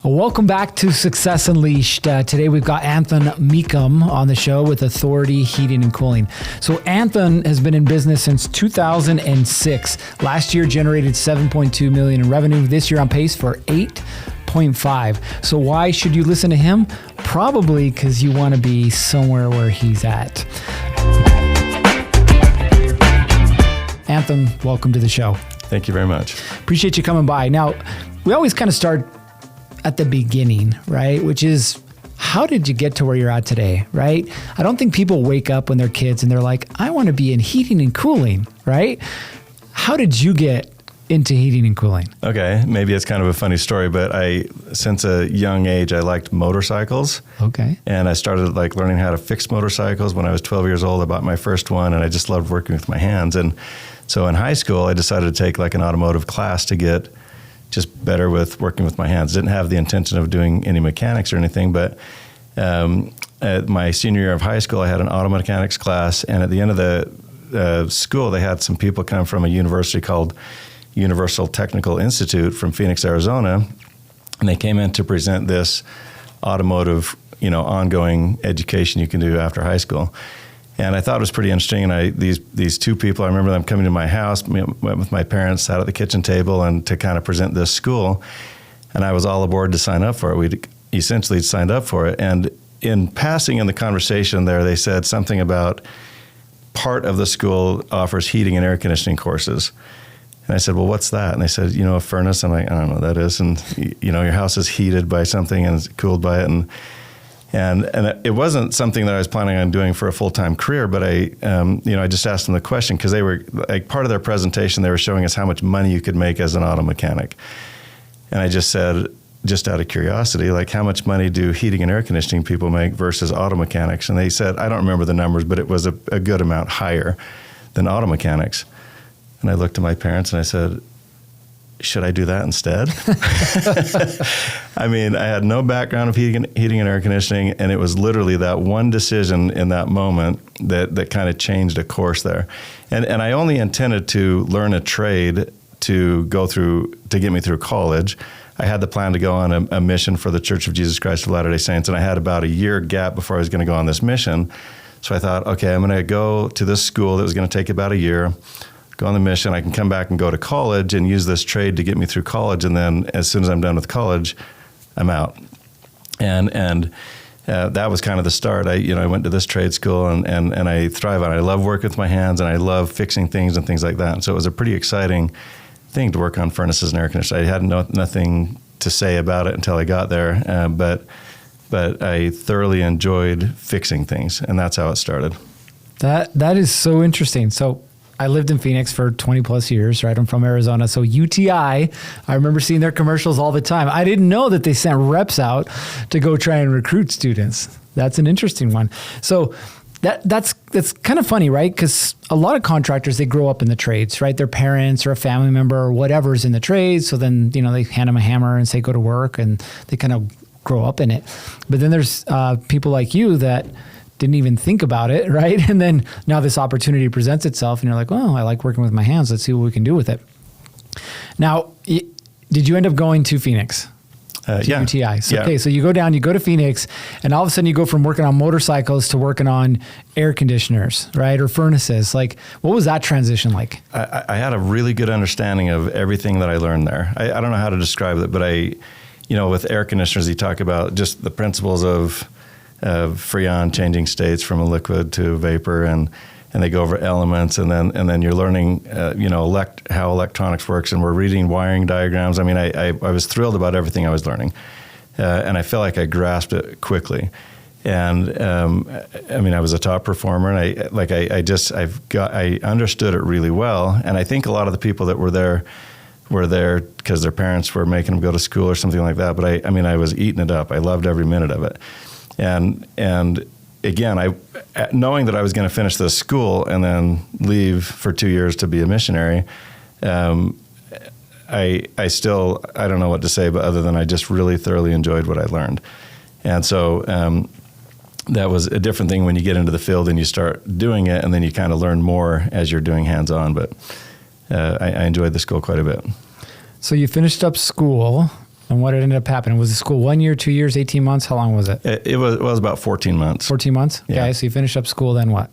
Well, welcome back to Success Unleashed. Today we've got Anthon Meacham on the show with Authority Heating and Cooling. So Anthon has been in business since 2006. Last year generated $7.2 million in revenue. This year on pace for $8.5. So why should you listen to him? Probably because you want to be somewhere where he's at. Anthon, welcome to the show. Thank you very much. Appreciate you coming by. Now, we always kind of start at the beginning, right? Which is, how did you get to where you're at today, right? I don't think people wake up when they're kids and they're like, I want to be in heating and cooling, right? How did you get into heating and cooling? Okay, maybe it's kind of a funny story, but since a young age, I liked motorcycles. Okay. And I started learning how to fix motorcycles when I was 12 years old. I bought my first one, and I just loved working with my hands. And so in high school, I decided to take an automotive class to get just better with working with my hands. Didn't have the intention of doing any mechanics or anything, but at my senior year of high school, I had an auto mechanics class, and at the end of the school, they had some people come from a university called Universal Technical Institute from Phoenix, Arizona, and they came in to present this automotive, ongoing education you can do after high school. And I thought it was pretty interesting. And these two people, I remember them coming to my house, went with my parents, sat at the kitchen table, and to kind of present this school. And I was all aboard to sign up for it. We essentially signed up for it. And in passing in the conversation there, they said something about part of the school offers heating and air conditioning courses. And I said, well, what's that? And they said, a furnace. I'm like, I don't know what that is. And, your house is heated by something and it's cooled by it. And it wasn't something that I was planning on doing for a full-time career, but I just asked them the question because they were part of their presentation. They were showing us how much money you could make as an auto mechanic, and I just said, just out of curiosity, how much money do heating and air conditioning people make versus auto mechanics? And they said, I don't remember the numbers, but it was a good amount higher than auto mechanics. And I looked at my parents and I said, should I do that instead? I mean, I had no background of heating and air conditioning, and it was literally that one decision in that moment that kind of changed a course there. And I only intended to learn a trade to get me through college. I had the plan to go on a mission for the Church of Jesus Christ of Latter-day Saints, and I had about a year gap before I was going to go on this mission. So I thought, okay, I'm going to go to this school that was going to take about a year, go on the mission. I can come back and go to college and use this trade to get me through college. And then as soon as I'm done with college, I'm out. And that was kind of the start. I went to this trade school and I thrive on it. I love working with my hands and I love fixing things and things like that. And so it was a pretty exciting thing to work on furnaces and air conditioners. I had nothing to say about it until I got there. But I thoroughly enjoyed fixing things, and that's how it started. That is so interesting. So I lived in Phoenix for 20 plus years, right? I'm from Arizona. So UTI, I remember seeing their commercials all the time. I didn't know that they sent reps out to go try and recruit students. That's an interesting one. So that's kind of funny, right? Because a lot of contractors, they grow up in the trades, right? Their parents or a family member or whatever's in the trades. So then, they hand them a hammer and say, go to work, and they kind of grow up in it. But then there's people like you that didn't even think about it, right? And then now this opportunity presents itself and you're like, well, I like working with my hands. Let's see what we can do with it. Now, did you end up going to Phoenix? Yeah. UTI. So, yeah. Okay, so you go to Phoenix, and all of a sudden you go from working on motorcycles to working on air conditioners, right? Or furnaces. What was that transition like? I had a really good understanding of everything that I learned there. I don't know how to describe it, but with air conditioners, you talk about just the principles of Freon changing states from a liquid to vapor, and they go over elements, and then you're learning how electronics works, and we're reading wiring diagrams. I mean, I was thrilled about everything I was learning, and I feel like I grasped it quickly. And I was a top performer, and I understood it really well. And I think a lot of the people that were there because their parents were making them go to school or something like that. But I was eating it up. I loved every minute of it. And again, knowing that I was going to finish this school and then leave for 2 years to be a missionary, I don't know what to say, but other than I just really thoroughly enjoyed what I learned. And so that was a different thing when you get into the field and you start doing it, and then you kind of learn more as you're doing hands-on. But I enjoyed the school quite a bit. So you finished up school. And what ended up happening? Was the school 1 year, 2 years, 18 months? How long was it? It was about 14 months. 14 months? Yeah. Okay, so you finished up school, then what?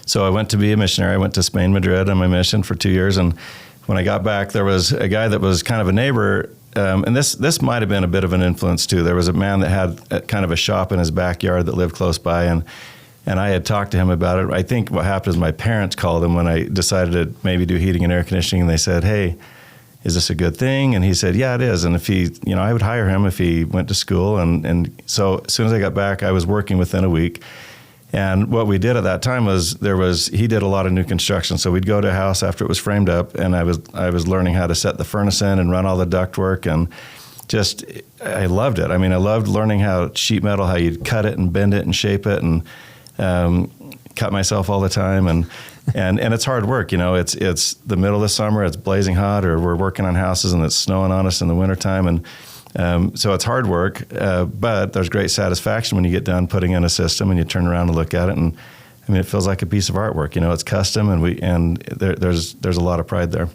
So I went to be a missionary. I went to Spain, Madrid on my mission for 2 years. And when I got back, there was a guy that was kind of a neighbor. And this might have been a bit of an influence too. There was a man that had kind of a shop in his backyard that lived close by. And I had talked to him about it. I think what happened is my parents called him when I decided to maybe do heating and air conditioning. And they said, hey, is this a good thing? And he said, yeah, it is. And if he, I would hire him if he went to school. And so as soon as I got back, I was working within a week. And what we did at that time was he did a lot of new construction. So we'd go to a house after it was framed up, and I was learning how to set the furnace in and run all the ductwork, and just, I loved it. I mean, I loved learning how sheet metal, how you'd cut it and bend it and shape it, and cut myself all the time. And it's hard work, it's the middle of the summer, it's blazing hot, or we're working on houses and it's snowing on us in the wintertime. And so it's hard work, but there's great satisfaction when you get done putting in a system and you turn around and look at it, and I mean, it feels like a piece of artwork. It's custom, and there's a lot of pride there.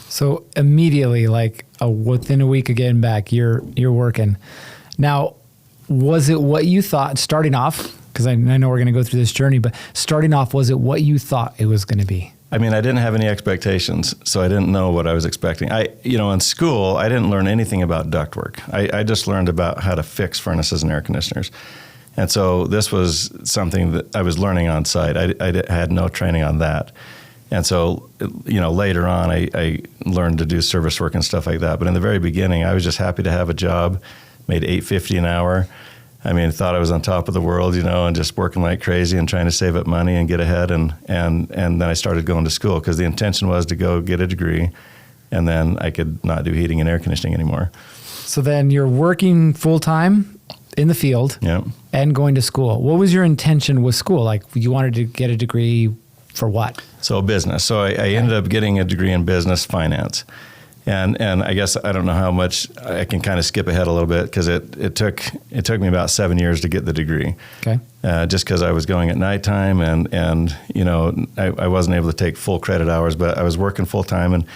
So immediately, like within a week of getting back, you're working. Now, was it what you thought starting off? Because I know we're going to go through this journey, but starting off, was it what you thought it was going to be? I mean, I didn't have any expectations, so I didn't know what I was expecting. In school, I didn't learn anything about ductwork. I just learned about how to fix furnaces and air conditioners. And so this was something that I was learning on site. I had no training on that. And so, later on, I learned to do service work and stuff like that. But in the very beginning, I was just happy to have a job, made $8.50 an hour. I mean, thought I was on top of the world, and just working like crazy and trying to save up money and get ahead. And then I started going to school because the intention was to go get a degree, and then I could not do heating and air conditioning anymore. So then you're working full time in the field, yeah, and going to school. What was your intention with school? Like, you wanted to get a degree for what? So business. So I ended up getting a degree in business finance. And I guess I don't know how much I can kind of skip ahead a little bit because it took me about 7 years to get the degree. Okay. Just because I was going at nighttime and I wasn't able to take full credit hours, but I was working full time, and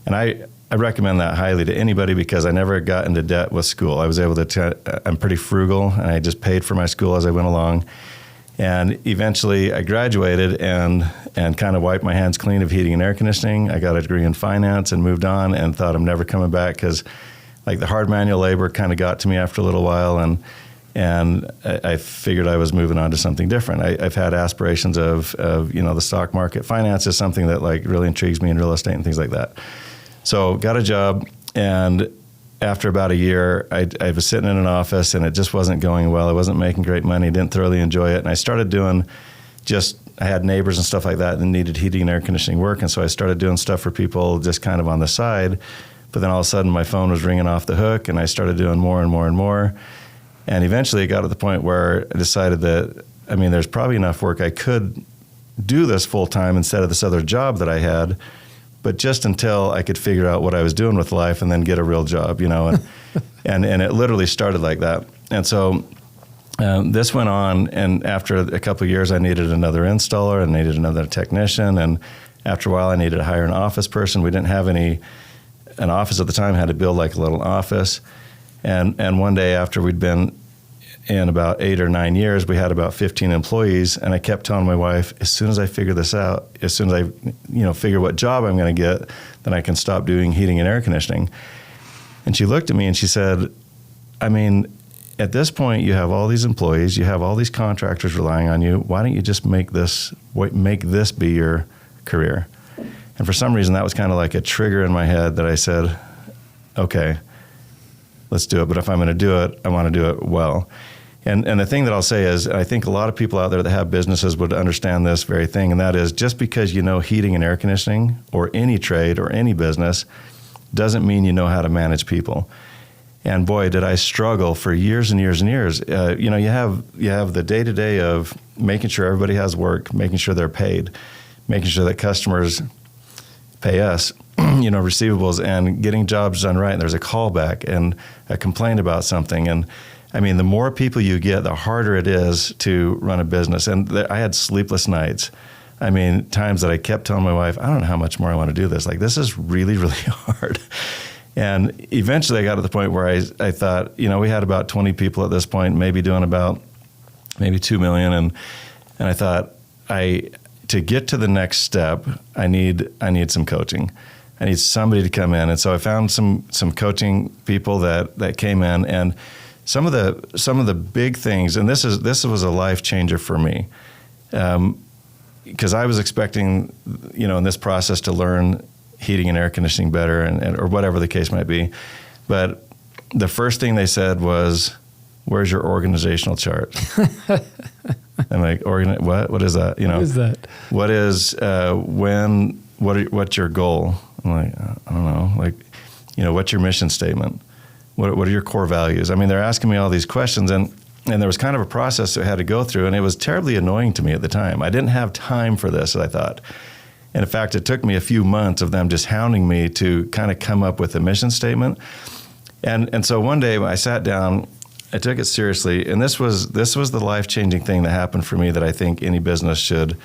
I recommend that highly to anybody because I never got into debt with school. I was able to. I'm pretty frugal, and I just paid for my school as I went along. And eventually I graduated and kind of wiped my hands clean of heating and air conditioning. I got a degree in finance and moved on and thought I'm never coming back because like the hard manual labor kind of got to me after a little while, and I figured I was moving on to something different. I've had aspirations of the stock market. Finance is something that like really intrigues me in real estate and things like that. So got a job, and after about a year, I was sitting in an office and it just wasn't going well. I wasn't making great money, didn't thoroughly enjoy it. And I started doing I had neighbors and stuff like that that needed heating and air conditioning work. And so I started doing stuff for people just kind of on the side. But then all of a sudden my phone was ringing off the hook and I started doing more and more and more. And eventually it got to the point where I decided that, there's probably enough work I could do this full time instead of this other job that I had, but just until I could figure out what I was doing with life and then get a real job, and it literally started like that. And so this went on, and after a couple of years, I needed another installer and needed another technician, and after a while, I needed to hire an office person. We didn't have an office at the time, had to build like a little office, and one day after we'd been in about 8 or 9 years, we had about 15 employees, and I kept telling my wife, as soon as I figure this out, as soon as I figure what job I'm going to get, then I can stop doing heating and air conditioning. And she looked at me and she said, at this point, you have all these employees, you have all these contractors relying on you. Why don't you just make this be your career? And for some reason, that was kind of like a trigger in my head that I said, okay, let's do it. But if I'm going to do it, I want to do it well. And the thing that I'll say is, I think a lot of people out there that have businesses would understand this very thing, and that is just because you know heating and air conditioning or any trade or any business doesn't mean you know how to manage people. And boy, did I struggle for years and years and years. You have the day-to-day of making sure everybody has work, making sure they're paid, making sure that customers pay us, receivables, and getting jobs done right. And there's a callback and a complaint about something. And the more people you get, the harder it is to run a business. And I had sleepless nights. Times that I kept telling my wife, I don't know how much more I want to do this. Like, this is really, really hard. And eventually I got to the point where I thought, we had about 20 people at this point, maybe doing about maybe 2 million. And I thought, to get to the next step, I need some coaching. I need somebody to come in. And so I found some coaching people that came in, and some of the big things, and this was a life changer for me. Because I was expecting, in this process to learn heating and air conditioning better, and or whatever the case might be. But the first thing they said was, "Where's your organizational chart?" I'm like, what? What is that? What is that? What is what's your goal? I'm like, I don't know. Like, what's your mission statement? What are your core values? I mean, they're asking me all these questions, and there was kind of a process that I had to go through, and it was terribly annoying to me at the time. I didn't have time for this, I thought. And in fact, it took me a few months of them just hounding me to kind of come up with a mission statement. And so one day I sat down, I took it seriously, and this was the life-changing thing that happened for me that I think any business should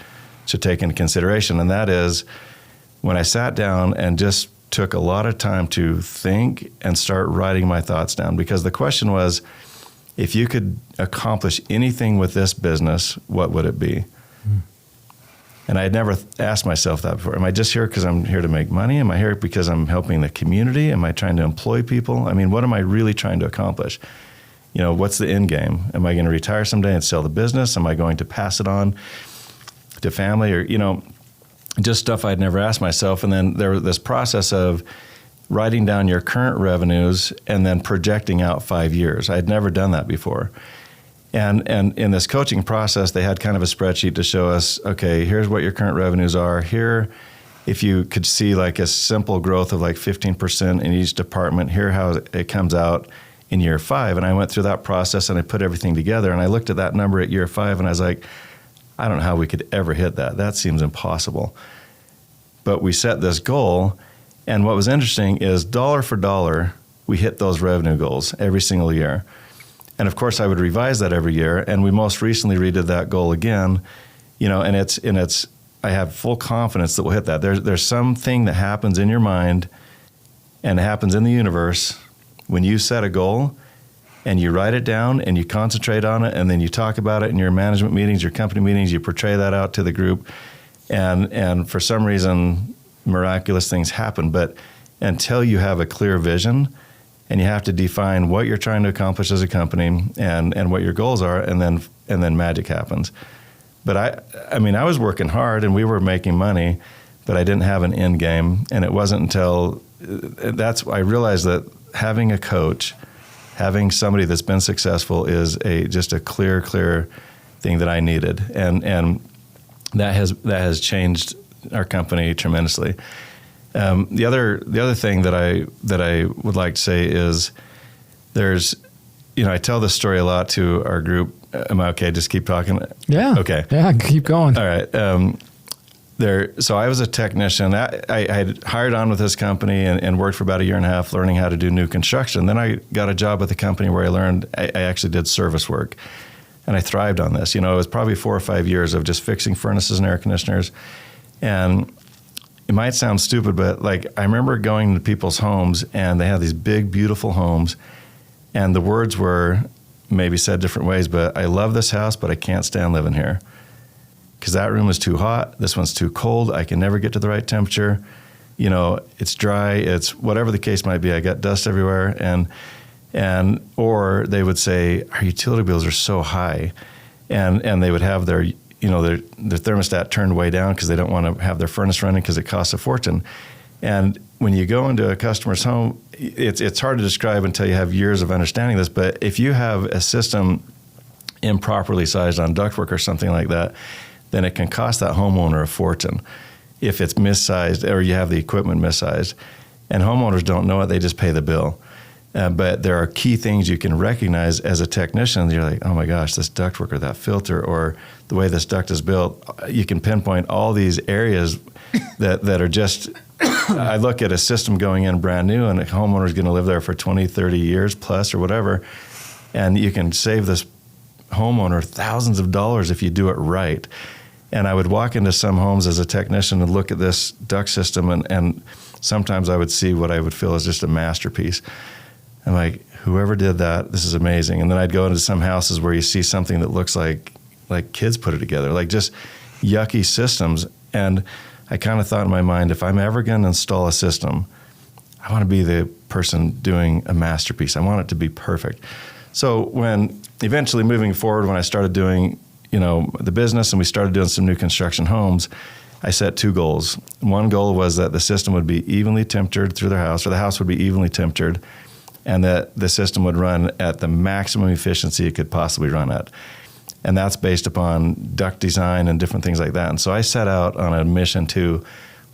take into consideration. And that is when I sat down and just took a lot of time to think and start writing my thoughts down. Because the question was, if you could accomplish anything with this business, what would it be? And I had never asked myself that before. Am I just here because I'm here to make money? Am I here because I'm helping the community? Am I trying to employ people? I mean, what am I really trying to accomplish? What's the end game? Am I going to retire someday and sell the business? Am I going to pass it on to family? Or, just stuff I'd never asked myself. And then there was this process of writing down your current revenues and then projecting out 5 years. I had never done that before. And in this coaching process, they had kind of a spreadsheet to show us, okay, here's what your current revenues are. Here, if you could see like a simple growth of like 15% in each department, here how it comes out in year 5. And I went through that process and I put everything together, and I looked at that number at year 5 and I was like, I don't know how we could ever hit that. That seems impossible. But we set this goal, and what was interesting is dollar for dollar, we hit those revenue goals every single year. And of course, I would revise that every year, and we most recently redid that goal again, and it's I have full confidence that we'll hit that. There's something that happens in your mind and it happens in the universe when you set a goal and you write it down and you concentrate on it, and then you talk about it in your management meetings, your company meetings, you portray that out to the group, and for some reason, miraculous things happen. But until you have a clear vision, and you have to define what you're trying to accomplish as a company and what your goals are, and then magic happens. But I was working hard and we were making money, but I didn't have an end game. And it wasn't until I realized that having a coach, having somebody that's been successful is just a clear thing that I needed. And that has changed our company tremendously. The other thing that I would like to say is there's, I tell this story a lot to our group. Am I okay? Just keep talking? Yeah. Okay. Yeah, keep going. All right. So I was a technician. I had hired on with this company and worked for about 1.5 years learning how to do new construction. Then I got a job with a company where I learned I actually did service work. And I thrived on this. It was probably 4 or 5 years of just fixing furnaces and air conditioners. And it might sound stupid, but I remember going to people's homes and they had these big, beautiful homes. And the words were maybe said different ways, but I love this house, but I can't stand living here. Because that room is too hot, this one's too cold, I can never get to the right temperature. It's dry, it's whatever the case might be, I got dust everywhere. Or they would say, our utility bills are so high. And they would have their thermostat turned way down because they don't want to have their furnace running because it costs a fortune. And when you go into a customer's home, it's hard to describe until you have years of understanding this. But if you have a system improperly sized on ductwork or something like that, then it can cost that homeowner a fortune if it's missized or you have the equipment missized. And homeowners don't know it, they just pay the bill. But there are key things you can recognize as a technician. You're like, oh my gosh, this ductwork or that filter or the way this duct is built. You can pinpoint all these areas that are just, I look at a system going in brand new and a homeowner is going to live there for 20, 30 years plus or whatever. And you can save this homeowner thousands of dollars if you do it right. And I would walk into some homes as a technician and look at this duct system and sometimes I would see what I would feel is just a masterpiece. I'm like, whoever did that, this is amazing. And then I'd go into some houses where you see something that looks like kids put it together, like just yucky systems. And I kind of thought in my mind, if I'm ever going to install a system, I want to be the person doing a masterpiece. I want it to be perfect. So when eventually moving forward, when I started doing, the business and we started doing some new construction homes, I set 2 goals. One goal was that the system would be evenly temperatured through their house, or the house would be evenly temperatured, and that the system would run at the maximum efficiency it could possibly run at. And that's based upon duct design and different things like that. And so I set out on a mission to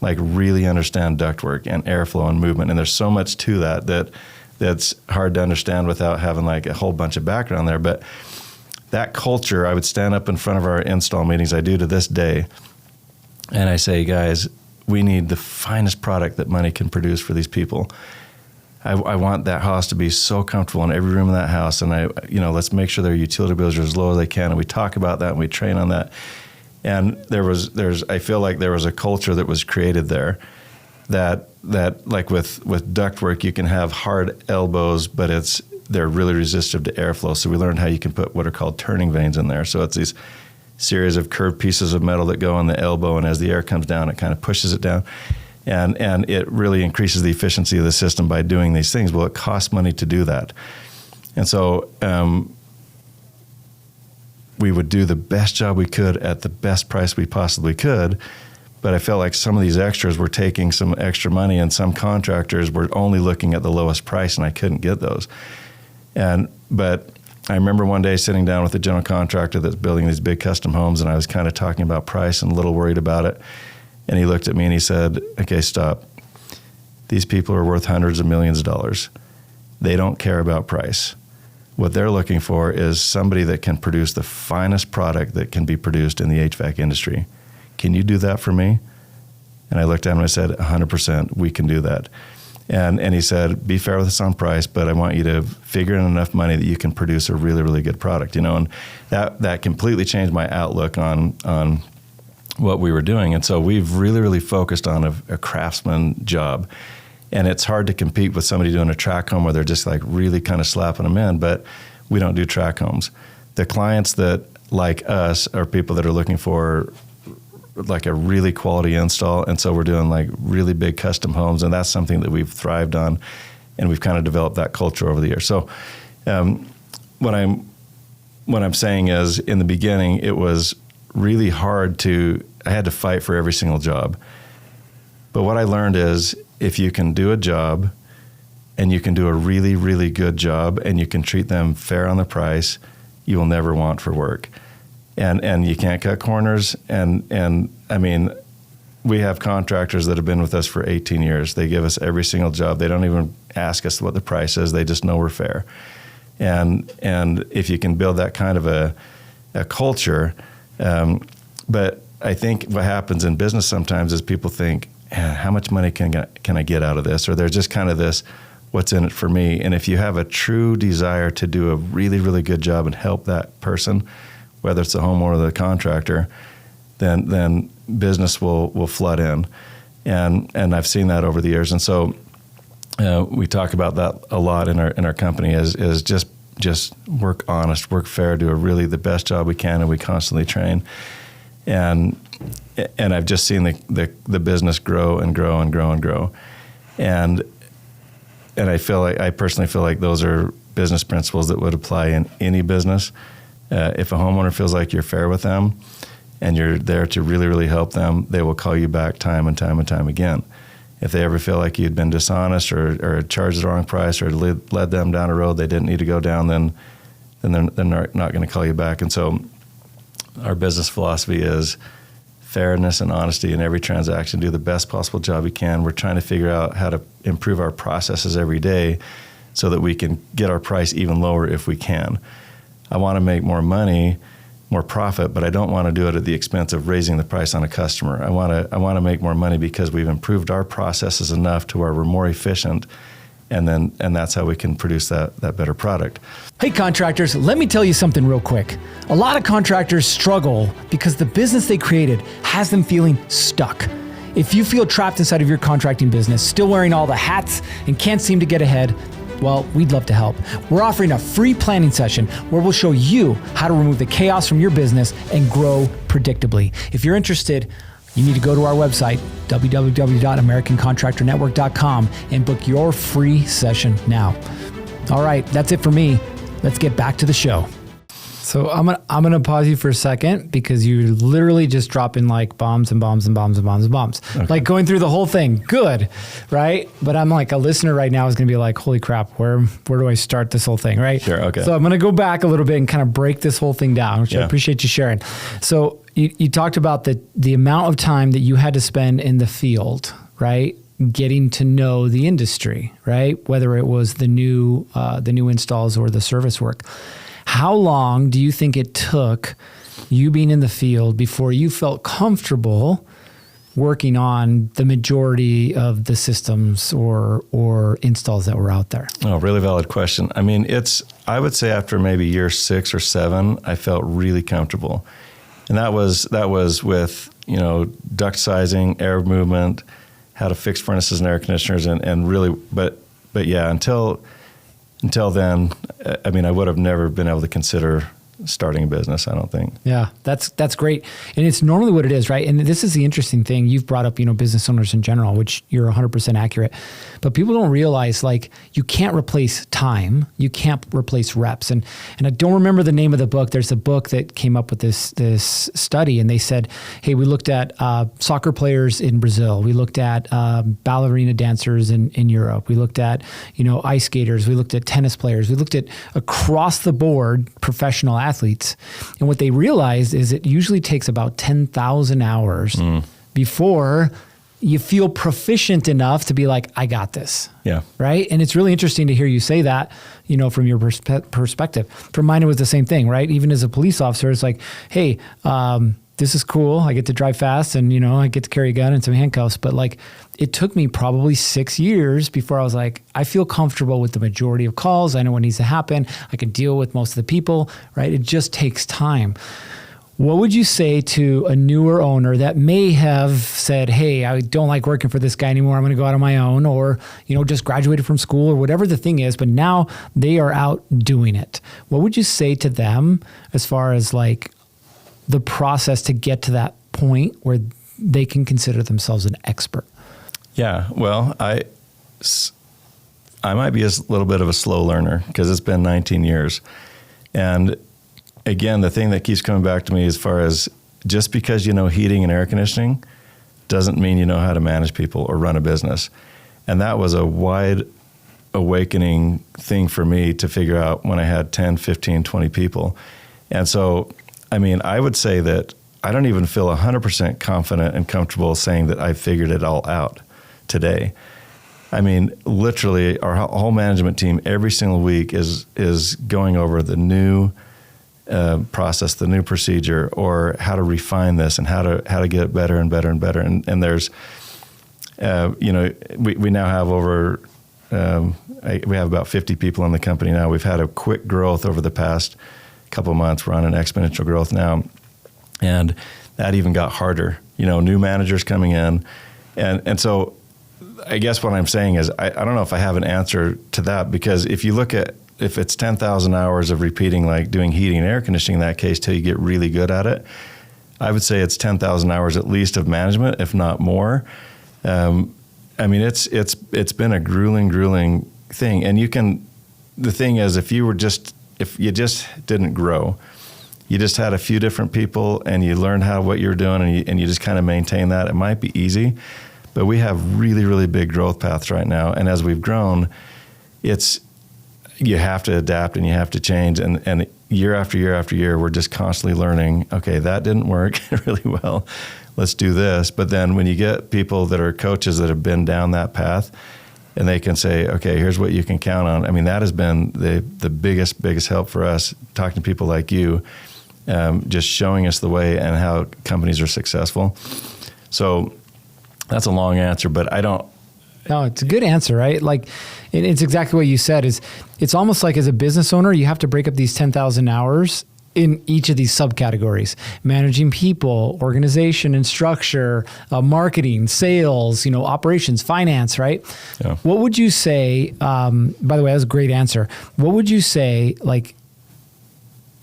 really understand ductwork and airflow and movement. And there's so much to that's hard to understand without having a whole bunch of background there. But that culture, I would stand up in front of our install meetings, I do to this day, and I say, guys, we need the finest product that money can produce for these people. I want that house to be so comfortable in every room in that house, and let's make sure their utility bills are as low as they can, and we talk about that and we train on that. And I feel like there was a culture that was created there that like with ductwork, you can have hard elbows, but they're really resistive to airflow. So we learned how you can put what are called turning vanes in there. So it's these series of curved pieces of metal that go on the elbow, and as the air comes down, it kind of pushes it down. And it really increases the efficiency of the system by doing these things. Well, it costs money to do that. And so we would do the best job we could at the best price we possibly could. But I felt like some of these extras were taking some extra money, and some contractors were only looking at the lowest price, and I couldn't get those. But I remember one day sitting down with a general contractor that's building these big custom homes, and I was kind of talking about price and a little worried about it. And he looked at me and he said, okay, stop. These people are worth hundreds of millions of dollars. They don't care about price. What they're looking for is somebody that can produce the finest product that can be produced in the HVAC industry. Can you do that for me? And I looked at him and I said, 100%, we can do that. And he said, be fair with us on price, but I want you to figure in enough money that you can produce a really, really good product. And that completely changed my outlook on what we were doing. And so we've really, really focused on a craftsman job. And it's hard to compete with somebody doing a track home where they're just really kind of slapping them in, but we don't do track homes. The clients that like us are people that are looking for a really quality install. And so we're doing really big custom homes, and that's something that we've thrived on, and we've kind of developed that culture over the years. So what I'm saying is, in the beginning, it was really hard I had to fight for every single job. But what I learned is, if you can do a job and you can do a really, really good job and you can treat them fair on the price, you will never want for work. And you can't cut corners. And I mean, we have contractors that have been with us for 18 years. They give us every single job. They don't even ask us what the price is. They just know we're fair. And if you can build that kind of a culture, but I think what happens in business sometimes is people think, how much money can I get out of this? Or they're just kind of this, what's in it for me? And if you have a true desire to do a really, really good job and help that person, whether it's the homeowner or the contractor, then business will flood in. And I've seen that over the years. And so we talk about that a lot in our company is just work honest, work fair, do the best job we can, and we constantly train. And I've just seen the business grow and grow and grow and grow. And I personally feel like those are business principles that would apply in any business. If a homeowner feels like you're fair with them and you're there to really, really help them, they will call you back time and time and time again. If they ever feel like you'd been dishonest or charged the wrong price or led them down a road they didn't need to go down, then they're not going to call you back. And so our business philosophy is fairness and honesty in every transaction. Do the best possible job we can. We're trying to figure out how to improve our processes every day so that we can get our price even lower if we can. I want to make more money, more profit, but I don't want to do it at the expense of raising the price on a customer. I want to make more money because we've improved our processes enough to where we're more efficient, and that's how we can produce that better product. Hey contractors, let me tell you something real quick. A lot of contractors struggle because the business they created has them feeling stuck. If you feel trapped inside of your contracting business, still wearing all the hats and can't seem to get ahead, well, we'd love to help. We're offering a free planning session where we'll show you how to remove the chaos from your business and grow predictably. If you're interested, you need to go to our website, www.americancontractornetwork.com, and book your free session now. All right, that's it for me. Let's get back to the show. So I'm gonna pause you for a second because you're literally just dropping like bombs and bombs and bombs and bombs and bombs. Okay. Like going through the whole thing. Good, right? But I'm like, a listener right now is gonna be like, holy crap, where do I start this whole thing, right? Sure, okay. So I'm gonna go back a little bit and kind of break this whole thing down, which I appreciate you sharing. So you talked about the amount of time that you had to spend in the field, right? Getting to know the industry, right? Whether it was the new installs or the service work. How long do you think it took you being in the field before you felt comfortable working on the majority of the systems or installs that were out there? Oh, really valid question. I mean, I would say after maybe year 6 or 7, I felt really comfortable. And that was with, duct sizing, air movement, how to fix furnaces and air conditioners and really, but yeah, until then, I mean, I would have never been able to consider starting a business, I don't think. Yeah, that's great. And it's normally what it is, right? And this is the interesting thing. You've brought up, business owners in general, which you're 100% accurate. But people don't realize, like, you can't replace time. You can't replace reps. And I don't remember the name of the book. There's a book that came up with this study, and they said, hey, we looked at soccer players in Brazil. We looked at ballerina dancers in Europe. We looked at, ice skaters. We looked at tennis players. We looked at across the board professional athletes. And what they realized is it usually takes about 10,000 hours before you feel proficient enough to be like, I got this. Yeah. Right. And it's really interesting to hear you say that, from your perspective. For mine, it was the same thing, right? Even as a police officer, it's like, hey, this is cool. I get to drive fast and, I get to carry a gun and some handcuffs. But like, it took me probably 6 years before I was like, I feel comfortable with the majority of calls. I know what needs to happen. I can deal with most of the people, right? It just takes time. What would you say to a newer owner that may have said, hey, I don't like working for this guy anymore. I'm going to go out on my own, or, just graduated from school or whatever the thing is, but now they are out doing it. What would you say to them as far as like the process to get to that point where they can consider themselves an expert? Yeah, well, I might be a little bit of a slow learner because it's been 19 years. And again, the thing that keeps coming back to me as far as just because you know heating and air conditioning doesn't mean you know how to manage people or run a business. And that was a wide awakening thing for me to figure out when I had 10, 15, 20 people. And so, I mean, I would say that I don't even feel 100% confident and comfortable saying that I figured it all out today. I mean, literally, our whole management team every single week is going over the new process, the new procedure, or how to refine this and how to get it better and better and better. And there's, we now have over, we have about 50 people in the company now. We've had a quick growth over the past couple of months. We're on an exponential growth now, and that even got harder. New managers coming in, and so. I guess what I'm saying is I don't know if I have an answer to that, because if you look at, if it's 10,000 hours of repeating, like doing heating and air conditioning in that case till you get really good at it, I would say it's 10,000 hours at least of management, if not more. I mean, it's been a grueling thing. And the thing is, if you just didn't grow, you just had a few different people and you learned what you're doing and you just kind of maintain that, it might be easy. But we have really, really big growth paths right now. And as we've grown, you have to adapt and you have to change. And year after year after year, we're just constantly learning, okay, that didn't work really well. Let's do this. But then when you get people that are coaches that have been down that path and they can say, okay, here's what you can count on. I mean, that has been the biggest help for us, talking to people like you, just showing us the way and how companies are successful. So that's a long answer, but I don't. No, it's a good answer, right? Like, it's exactly what you said. It's almost like as a business owner, you have to break up these 10,000 hours in each of these subcategories: managing people, organization and structure, marketing, sales, operations, finance, right? Yeah. What would you say, by the way, that was a great answer. What would you say, like,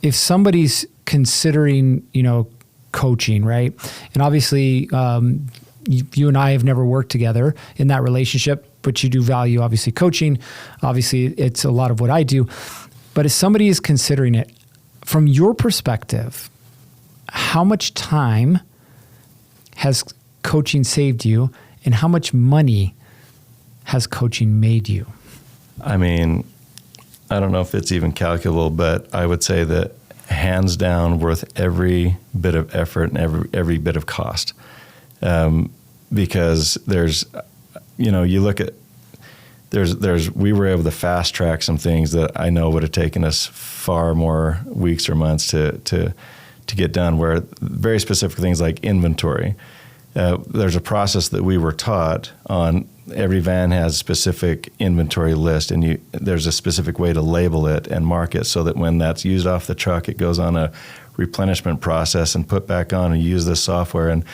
if somebody's considering, coaching, right? And obviously, you and I have never worked together in that relationship, but you do value, obviously, coaching. Obviously, it's a lot of what I do. But if somebody is considering it, from your perspective, how much time has coaching saved you, and how much money has coaching made you? I mean, I don't know if it's even calculable, but I would say that hands down worth every bit of effort and every bit of cost. Because there's, you look at, we were able to fast track some things that I know would have taken us far more weeks or months to get done, where very specific things like inventory. There's a process that we were taught on. Every van has a specific inventory list, and there's a specific way to label it and mark it so that when that's used off the truck, it goes on a replenishment process and put back on, and use this software. And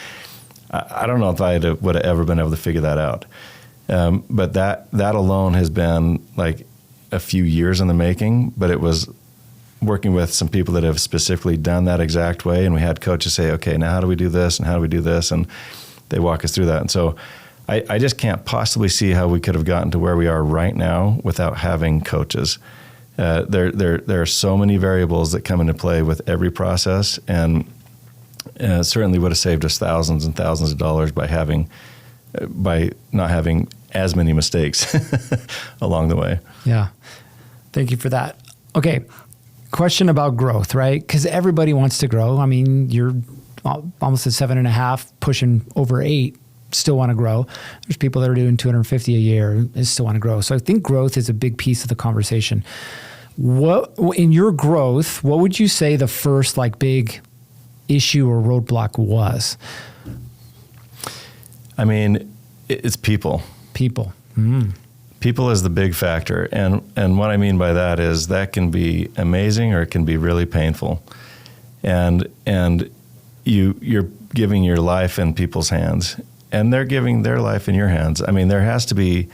I don't know if I would have ever been able to figure that out. But that alone has been like a few years in the making, but it was working with some people that have specifically done that exact way. And we had coaches say, okay, now how do we do this? And how do we do this? And they walk us through that. And so I just can't possibly see how we could have gotten to where we are right now without having coaches. There are so many variables that come into play with every process, and certainly would have saved us thousands and thousands of dollars by not having as many mistakes along the way. Yeah. Thank you for that. Okay. Question about growth, right? Because everybody wants to grow. I mean, you're almost at 7.5, pushing over 8, still want to grow. There's people that are doing 250 a year and still want to grow. So I think growth is a big piece of the conversation. What, in your growth, what would you say the first like big issue or roadblock was? I mean, it's people. People. People is the big factor. And what I mean by that is that can be amazing or it can be really painful. And you're giving your life in people's hands, and they're giving their life in your hands. I mean, there has to be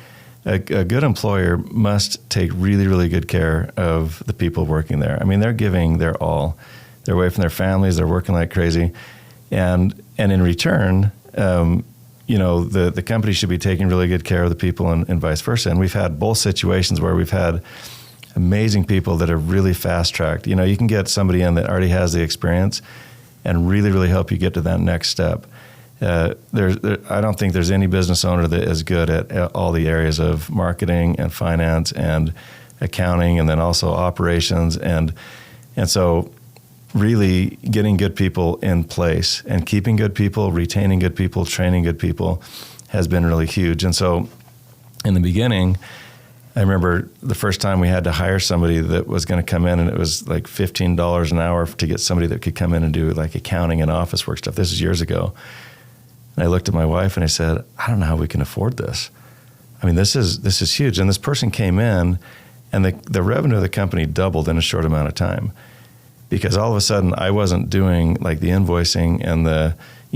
a good employer must take really, really good care of the people working there. I mean, they're giving their all. They're away from their families. They're working like crazy. And in return, the company should be taking really good care of the people and vice versa. And we've had both situations where we've had amazing people that are really fast-tracked. You can get somebody in that already has the experience and really, really help you get to that next step. I don't think there's any business owner that is good at all the areas of marketing and finance and accounting, and then also operations. And so really getting good people in place and keeping good people, retaining good people, training good people has been really huge. And so in the beginning, I remember the first time we had to hire somebody that was going to come in, and it was like $15 an hour to get somebody that could come in and do like accounting and office work stuff. This is years ago. And I looked at my wife and I said, I don't know how we can afford this. I mean, this is huge. And this person came in, and the revenue of the company doubled in a short amount of time, because all of a sudden I wasn't doing like the invoicing and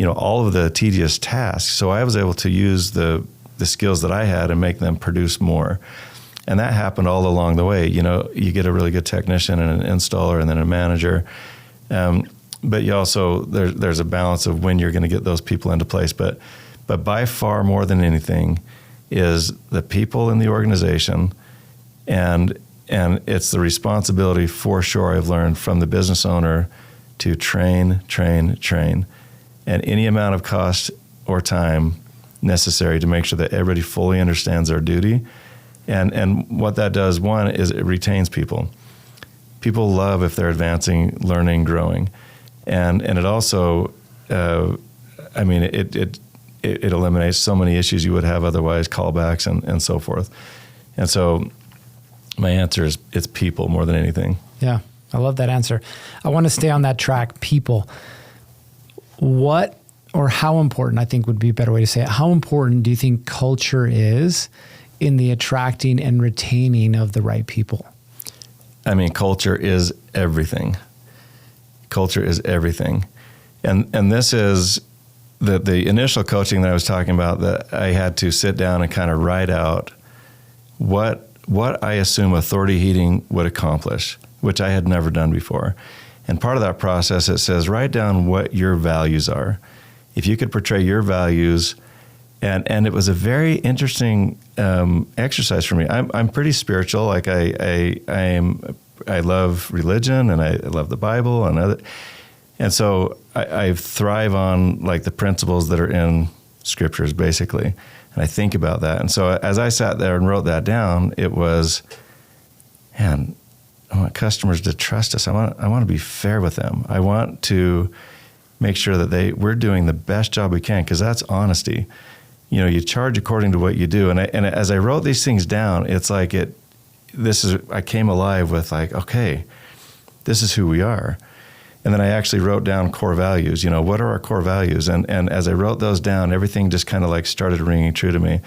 all of the tedious tasks. So I was able to use the skills that I had and make them produce more. And that happened all along the way. You get a really good technician and an installer and then a manager. But you also, there's a balance of when you're going to get those people into place. But by far more than anything is the people in the organization, and it's the responsibility for sure I've learned from the business owner to train, and any amount of cost or time necessary to make sure that everybody fully understands their duty. And what that does, one, is it retains people. People love if they're advancing, learning, growing. And it also, it eliminates so many issues you would have otherwise, callbacks and so forth. And so my answer is it's people more than anything. Yeah, I love that answer. I want to stay on that track, people. What or how important, I think would be a better way to say it, how important do you think culture is in the attracting and retaining of the right people? I mean, culture is everything. culture is everything. And this is the initial coaching that I was talking about, that I had to sit down and kind of write out what I assume authority heating would accomplish, which I had never done before. And part of that process, it says, write down what your values are. If you could portray your values, and it was a very interesting exercise for me. I'm pretty spiritual. Like I love religion, and I love the Bible and other. And so I thrive on like the principles that are in scriptures, basically. And I think about that. And so as I sat there and wrote that down, it was, man, I want customers to trust us. I want to be fair with them. I want to make sure that we're doing the best job we can, because that's honesty. You know, you charge according to what you do. And as I wrote these things down, it's like I came alive with like, okay, this is who we are. And then I actually wrote down core values. You know, what are our core values? And as I wrote those down, everything just kind of like started ringing true to me.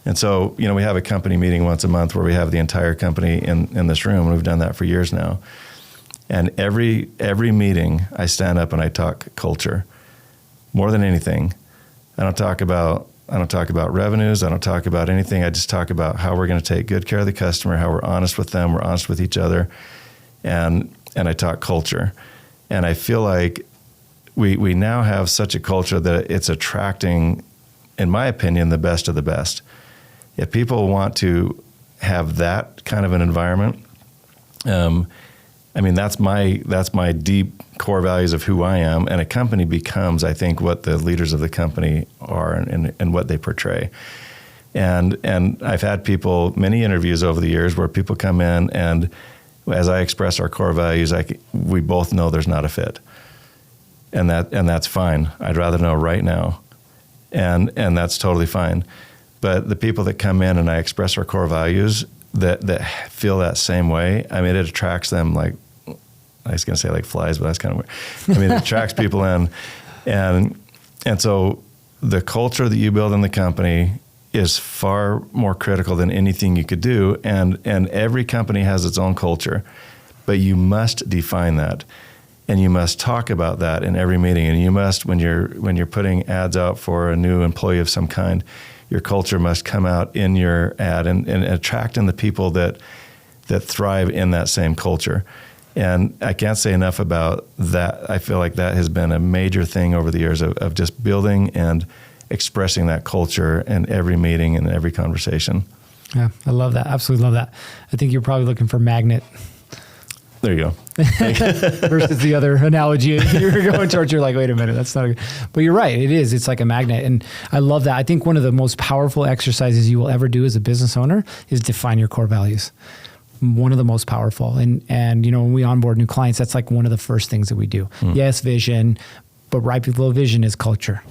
And so, you know, we have a company meeting once a month where we have the entire company in this room, and we've done that for years now. And every meeting, I stand up and I talk culture more than anything. I don't talk about revenues. I don't talk about anything. I just talk about how we're going to take good care of the customer, how we're honest with them, we're honest with each other, and I talk culture. And I feel like we now have such a culture that it's attracting, in my opinion, the best of the best. If people want to have that kind of an environment, I mean, that's my deep core values of who I am. And a company becomes, I think, what the leaders of the company are and what they portray. And I've had many interviews over the years where people come in, and as I express our core values, we both know there's not a fit. And that's fine. I'd rather know right now. And that's totally fine. But the people that come in and I express our core values that feel that same way, I mean, it attracts them like, I was going to say like flies, but that's kind of weird. I mean, it attracts people in. And so the culture that you build in the company is far more critical than anything you could do. And every company has its own culture, but you must define that. And you must talk about that in every meeting. And you must, when you're putting ads out for a new employee of some kind, your culture must come out in your ad and attracting the people that thrive in that same culture. And I can't say enough about that. I feel like that has been a major thing over the years of just building and expressing that culture in every meeting and every conversation. Yeah, I love that. Absolutely love that. I think you're probably looking for magnet. There you go. Versus the other analogy you were going towards, you're like, wait a minute, that's not a good. But you're right, it is. It's like a magnet. And I love that. I think one of the most powerful exercises you will ever do as a business owner is define your core values. One of the most powerful. And you know, when we onboard new clients, that's like one of the first things that we do. Yes, vision, but right below vision is culture.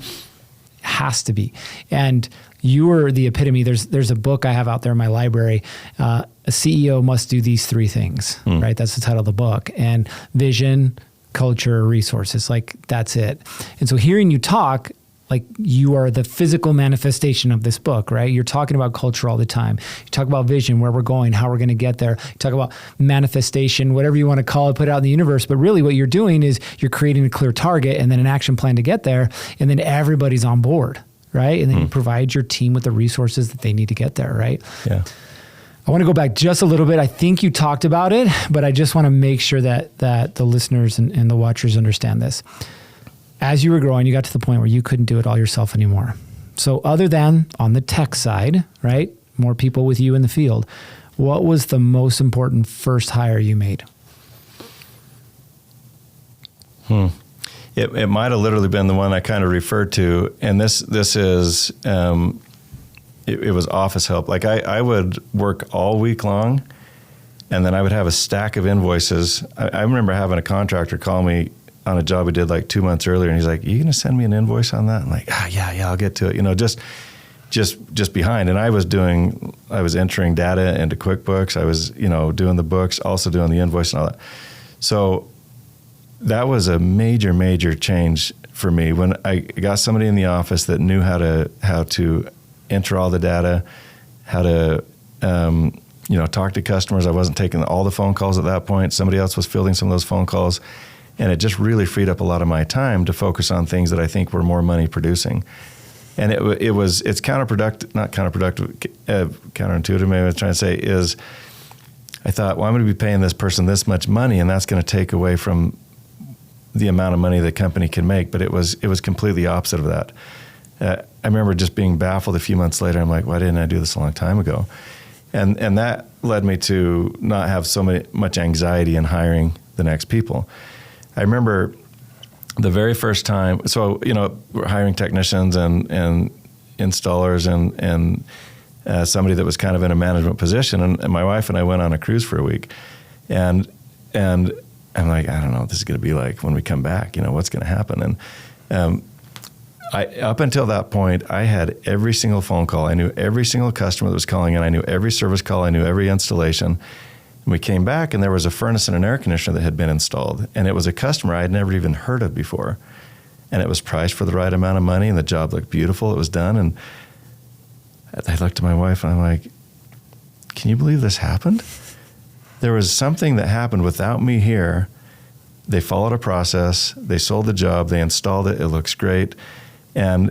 Has to be. And you are the epitome. There's a book I have out there in my library. A CEO must do these three things, right? That's the title of the book. And vision, culture, resources, like that's it. And so hearing you talk, like you are the physical manifestation of this book, right? You're talking about culture all the time. You talk about vision, where we're going, how we're going to get there. You talk about manifestation, whatever you want to call it, put it out in the universe. But really what you're doing is you're creating a clear target and then an action plan to get there. And then everybody's on board, right? And then you provide your team with the resources that they need to get there, right? Yeah. I want to go back just a little bit. I think you talked about it, but I just want to make sure that the listeners and the watchers understand this. As you were growing, you got to the point where you couldn't do it all yourself anymore. So other than on the tech side, right, more people with you in the field, what was the most important first hire you made? It might have literally been the one I kind of referred to. And this is, it was office help. Like I would work all week long, and then I would have a stack of invoices. I remember having a contractor call me on a job we did like 2 months earlier, and he's like, "Are you going to send me an invoice on that?" I'm like, yeah, I'll get to it. You know, just behind. And I was entering data into QuickBooks. I was, you know, doing the books, also doing the invoice and all that. So that was a major, major change for me when I got somebody in the office that knew how to enter all the data, how to, talk to customers. I wasn't taking all the phone calls at that point. Somebody else was fielding some of those phone calls. And it just really freed up a lot of my time to focus on things that I think were more money producing. And it's counterintuitive, maybe I was trying to say, is I thought, well, I'm going to be paying this person this much money, and that's going to take away from the amount of money the company can make. But it was completely opposite of that. I remember just being baffled a few months later. I'm like, why didn't I do this a long time ago? And that led me to not have much anxiety in hiring the next people. I remember the very first time, so, we're hiring technicians and installers and somebody that was kind of in a management position. And my wife and I went on a cruise for a week. And I'm like, I don't know what this is going to be like when we come back. What's going to happen? And up until that point, I had every single phone call. I knew every single customer that was calling in. I knew every service call. I knew every installation. And we came back, and there was a furnace and an air conditioner that had been installed. And it was a customer I had never even heard of before. And it was priced for the right amount of money, and the job looked beautiful. It was done. And I looked at my wife, and I'm like, can you believe this happened? There was something that happened without me here. They followed a process. They sold the job. They installed it. It looks great. And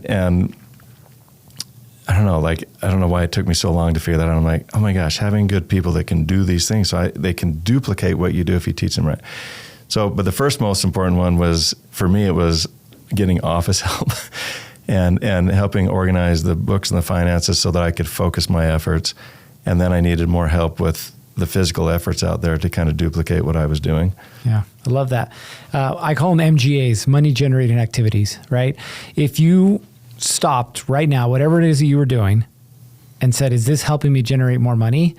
I don't know, I don't know why it took me so long to figure that out. I'm like, oh my gosh, having good people that can do these things, so they can duplicate what you do if you teach them right. So, but the first most important one was, for me, it was getting office help and helping organize the books and the finances so that I could focus my efforts. And then I needed more help with the physical efforts out there to kind of duplicate what I was doing. Yeah, I love that. I call them MGAs, money generating activities, right? If you stopped right now, whatever it is that you were doing, and said, is this helping me generate more money?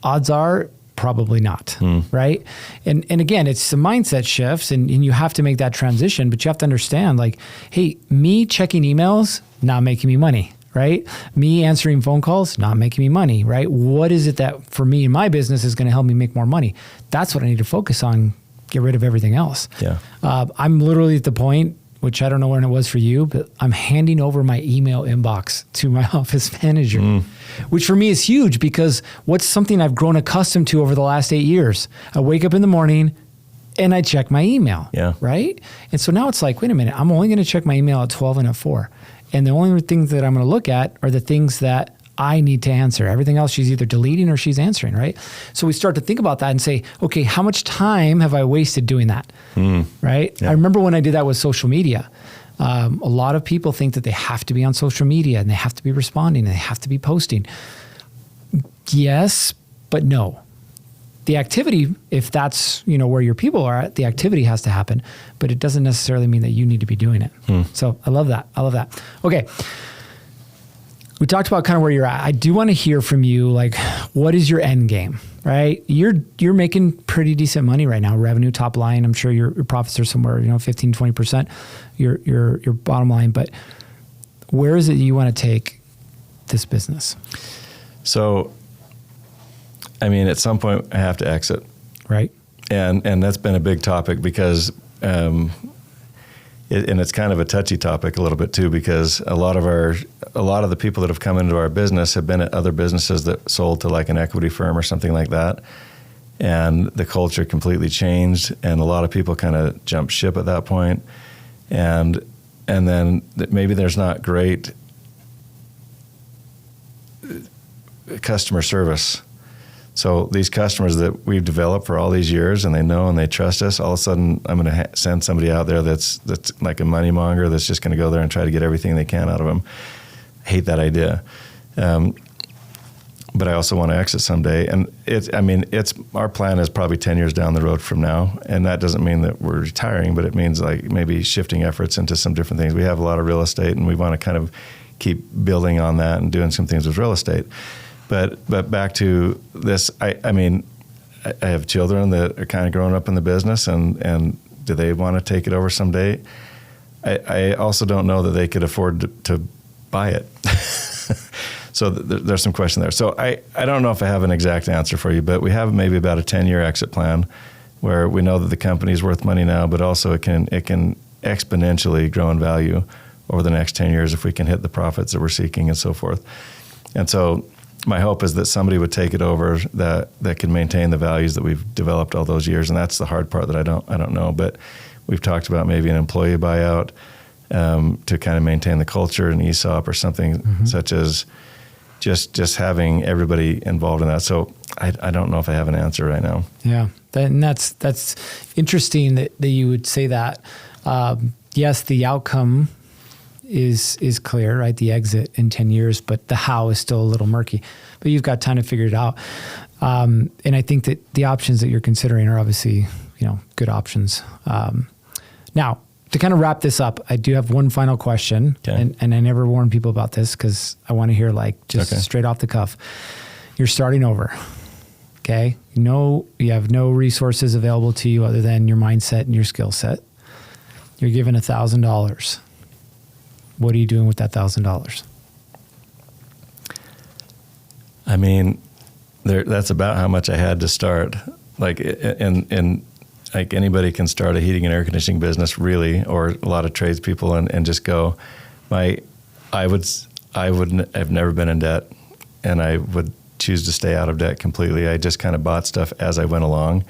Odds are probably not, right? And again, it's the mindset shifts, and you have to make that transition, but you have to understand, like, hey, me checking emails, not making me money, right? Me answering phone calls, not making me money, right? What is it that for me in my business is going to help me make more money? That's what I need to focus on. Get rid of everything else. Yeah. I'm literally at the point, which I don't know when it was for you, but I'm handing over my email inbox to my office manager, which for me is huge, because what's something I've grown accustomed to over the last 8 years? I wake up in the morning and I check my email, right? And so now it's like, wait a minute, I'm only going to check my email at 12 and at 4. And the only things that I'm going to look at are the things that I need to answer. Everything else she's either deleting or she's answering, right? So we start to think about that and say, okay, how much time have I wasted doing that, right? Yeah. I remember when I did that with social media. A lot of people think that they have to be on social media and they have to be responding and they have to be posting. Yes, but no. The activity, if that's where your people are at, the activity has to happen, but it doesn't necessarily mean that you need to be doing it. So I love that. Okay. We talked about kind of where you're at. I do want to hear from you, like, what is your end game, right? You're making pretty decent money right now, revenue, top line. I'm sure your profits are somewhere, 15, 20%, your bottom line, but where is it you want to take this business? So, I mean, at some point I have to exit. Right. And that's been a big topic because, and it's kind of a touchy topic a little bit too, because a lot of the people that have come into our business have been at other businesses that sold to like an equity firm or something like that. And the culture completely changed, and a lot of people kind of jumped ship at that point. And then maybe there's not great customer service. So these customers that we've developed for all these years, and they know and they trust us, all of a sudden I'm going to send somebody out there that's like a money monger that's just going to go there and try to get everything they can out of them. I hate that idea. But I also want to exit someday. And our plan is probably 10 years down the road from now. And that doesn't mean that we're retiring, but it means like maybe shifting efforts into some different things. We have a lot of real estate, and we want to kind of keep building on that and doing some things with real estate. But back to this, I have children that are kind of growing up in the business, and do they want to take it over someday? I also don't know that they could afford to buy it. So there's some question there. So I don't know if I have an exact answer for you, but we have maybe about a 10-year exit plan where we know that the company is worth money now, but also it can exponentially grow in value over the next 10 years if we can hit the profits that we're seeking and so forth. And so my hope is that somebody would take it over that can maintain the values that we've developed all those years, and that's the hard part that I don't know. But we've talked about maybe an employee buyout to kind of maintain the culture, an ESOP or something such as just having everybody involved in that. So I don't know if I have an answer right now. Yeah, that's interesting that you would say that. Yes, the outcome is clear, right? The exit in 10 years, but the how is still a little murky. But you've got time to figure it out. And I think that the options that you're considering are obviously, good options. Now, to kind of wrap this up, I do have one final question. Okay. And I never warn people about this because I want to hear straight off the cuff. You're starting over. Okay. You have no resources available to you other than your mindset and your skill set. You're given $1,000. What are you doing with that $1,000? I mean, that's about how much I had to start. Like, like anybody can start a heating and air conditioning business, really, or a lot of tradespeople, and just go. I wouldn't have never been in debt, and I would choose to stay out of debt completely. I just kind of bought stuff as I went along,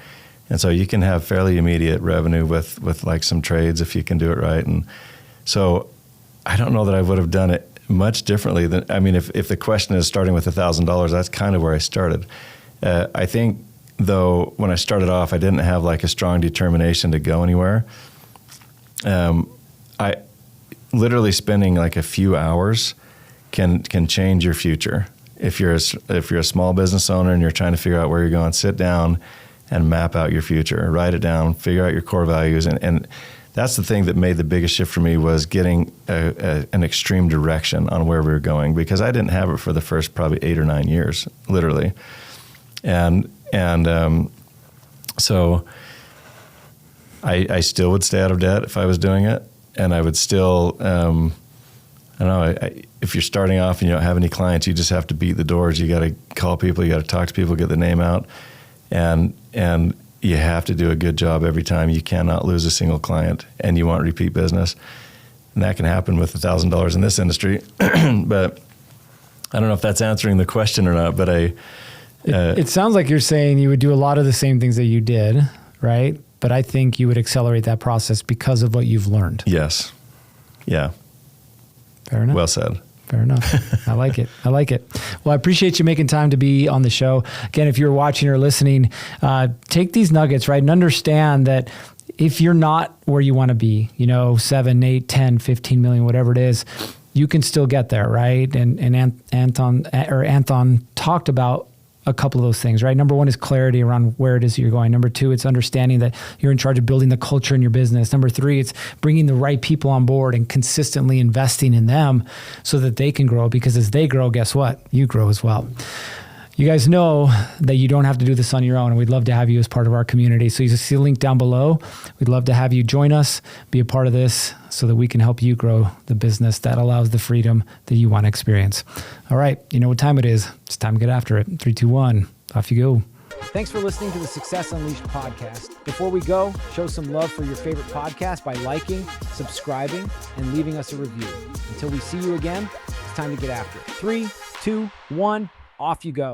and so you can have fairly immediate revenue with like some trades if you can do it right. And so I don't know that I would have done it much differently than. I mean, if the question is starting with $1,000, that's kind of where I started. I think, though, when I started off, I didn't have like a strong determination to go anywhere. I literally spending like a few hours can change your future. If you're a small business owner and you're trying to figure out where you're going, sit down and map out your future. Write it down. Figure out your core values, and that's the thing that made the biggest shift for me was getting an extreme direction on where we were going, because I didn't have it for the first probably 8 or 9 years, literally, and so I still would stay out of debt if I was doing it, and I would still, I don't know, if you're starting off and you don't have any clients, you just have to beat the doors. You got to call people, you got to talk to people, get the name out, and you have to do a good job every time. You cannot lose a single client, and you want repeat business, and that can happen with $1,000 in this industry. But I don't know if that's answering the question or not, but it sounds like you're saying you would do a lot of the same things that you did, right? But I think you would accelerate that process because of what you've learned. Yes. Yeah. Fair enough. Well said. Fair enough. I like it. Well, I appreciate you making time to be on the show. Again, if you're watching or listening, take these nuggets, right? And understand that if you're not where you want to be, 7, 8, 10, 15 million, whatever it is, you can still get there, right? And Anthon talked about a couple of those things, right? Number one is clarity around where it is you're going. Number two, it's understanding that you're in charge of building the culture in your business. Number three, it's bringing the right people on board and consistently investing in them so that they can grow, because as they grow, guess what? You grow as well. You guys know that you don't have to do this on your own, and we'd love to have you as part of our community. So you see the link down below. We'd love to have you join us, be a part of this so that we can help you grow the business that allows the freedom that you want to experience. All right, you know what time it is. It's time to get after it. 3, 2, 1, off you go. Thanks for listening to the Success Unleashed podcast. Before we go, show some love for your favorite podcast by liking, subscribing, and leaving us a review. Until we see you again, it's time to get after it. 3, 2, 1, off you go.